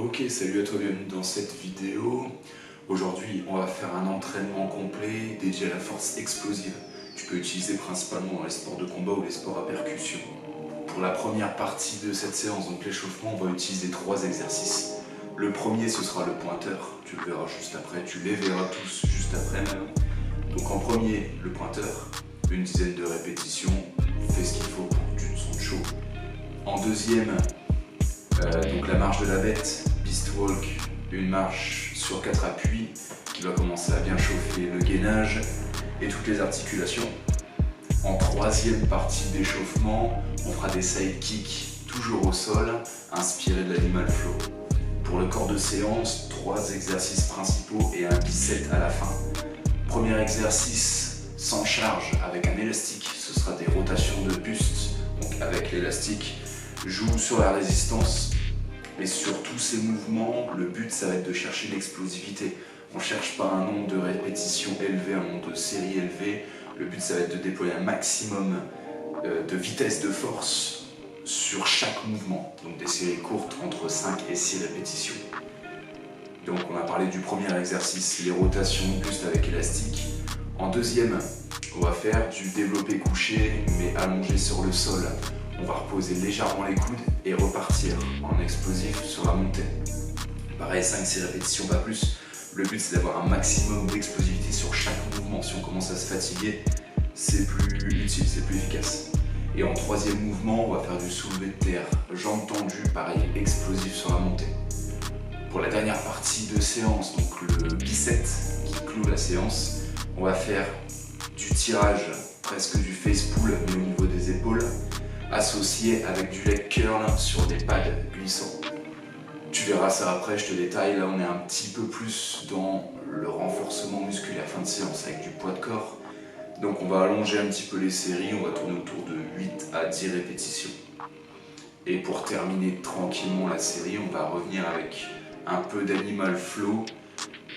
Ok, salut à toi, bienvenue dans cette vidéo. Aujourd'hui, on va faire un entraînement complet dédié à la force explosive. Tu peux utiliser principalement dans les sports de combat ou les sports à percussion. Pour la première partie de cette séance, donc l'échauffement, on va utiliser 3 exercices. Le premier, ce sera le pointeur. Tu le verras juste après, tu les verras tous juste après même. Donc en premier, le pointeur, une dizaine de répétitions, fais ce qu'il faut pour que tu te sentes chaud. En deuxième, donc la marche de la bête, beast walk, une marche sur 4 appuis qui va commencer à bien chauffer le gainage et toutes les articulations. En troisième partie d'échauffement, on fera des side kicks, toujours au sol, inspiré de l'animal flow. Pour le corps de séance, 3 exercices principaux et un biceps à la fin. Premier exercice sans charge avec un élastique, ce sera des rotations de buste, donc avec l'élastique. Joue sur la résistance et sur tous ces mouvements, le but ça va être de chercher l'explosivité. On ne cherche pas un nombre de répétitions élevé, un nombre de séries élevé. Le but ça va être de déployer un maximum de vitesse de force sur chaque mouvement. Donc des séries courtes entre 5 et 6 répétitions. Donc on a parlé du premier exercice, les rotations de buste avec élastique. En deuxième, on va faire du développé couché mais allongé sur le sol. On va reposer légèrement les coudes et repartir en explosif sur la montée. Pareil, 5-6 répétitions, pas plus. Le but c'est d'avoir un maximum d'explosivité sur chaque mouvement. Si on commence à se fatiguer, c'est plus utile, c'est plus efficace. Et en troisième mouvement, on va faire du soulevé de terre, jambes tendues, pareil, explosif sur la montée. Pour la dernière partie de séance, donc le biceps qui clôt la séance, on va faire du tirage, presque du face pull, mais au niveau des épaules, associé avec du leg curl sur des pads glissants. Tu verras ça après, je te détaille. Là on est un petit peu plus dans le renforcement musculaire fin de séance avec du poids de corps. Donc on va allonger un petit peu les séries, on va tourner autour de 8 à 10 répétitions. Et pour terminer tranquillement la série, on va revenir avec un peu d'animal flow.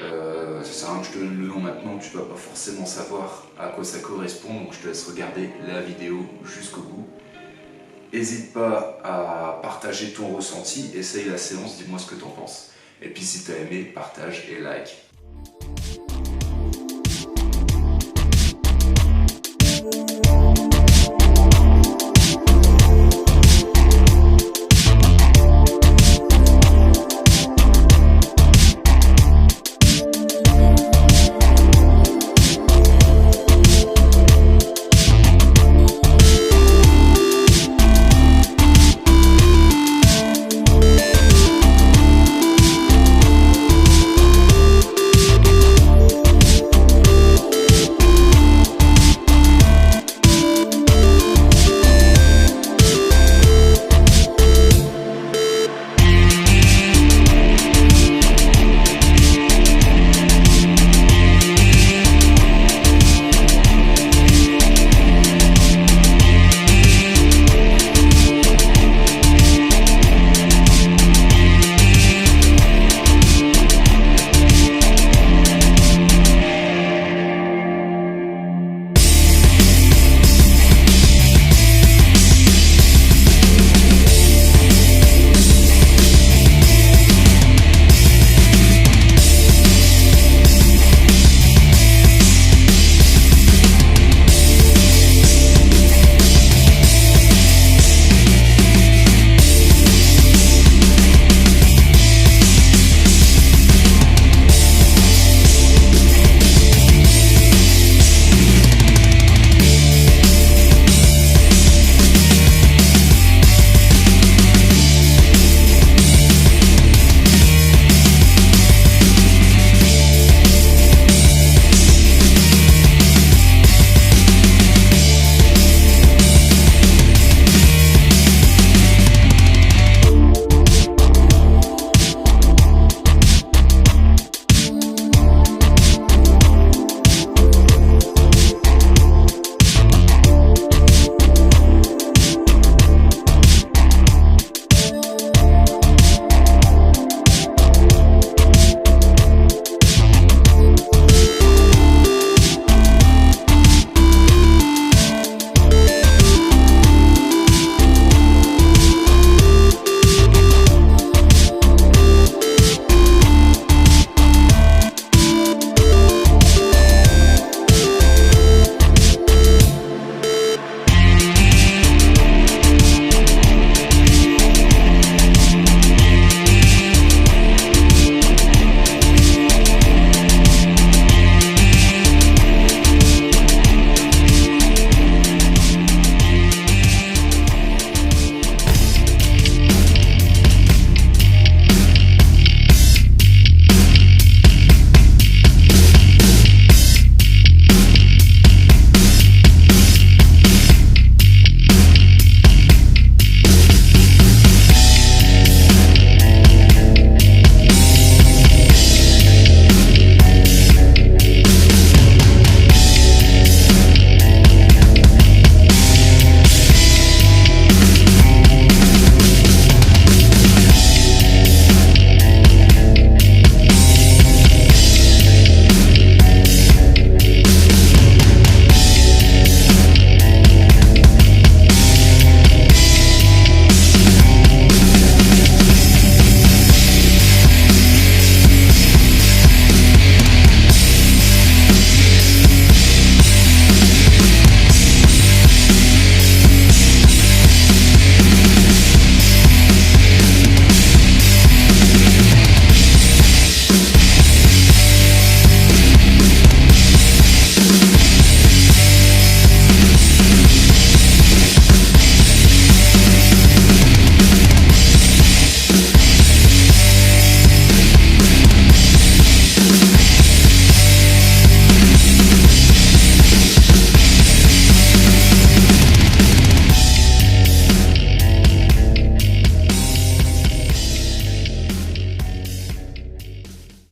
Ça sert à rien que je te donne le nom maintenant, tu ne vas pas forcément savoir à quoi ça correspond, donc je te laisse regarder la vidéo jusqu'au bout. N'hésite pas à partager ton ressenti, essaye la séance, dis-moi ce que tu en penses. Et puis si tu as aimé, partage et like.